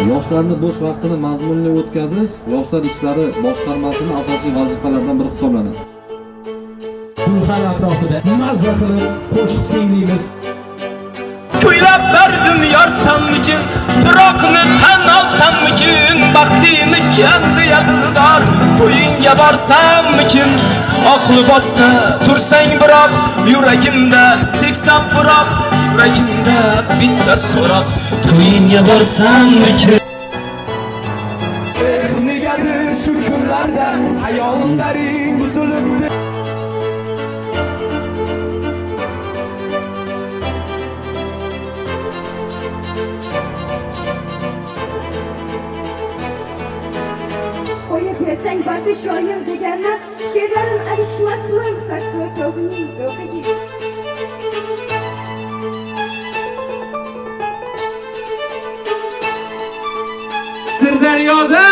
Yoshlarning bo'sh vaqtini mazmunli o'tkazish Yoshlar ishlari boshqarmasining asosiy vazifalaridan biri hisoblanadi. Gulxan atrofida mazza qilib qo'shiq tinglaymiz. Kuylab berdim yarsanmikin, firoqni tan olsammikin, baxtini kendi yadidor, to'yinga borsammikin, oq libosda tursang biroq, yuragimda cheksam firoq, yuragimda bitta so'roq, to'yinga borsammikin. Negadir shu kunlarda hayollaring buzilibdi. Qo'yib bersang barcha shoir deganlar she'rlarin alishmasmi hatto tog'ning do'qiga. Sirdaryoda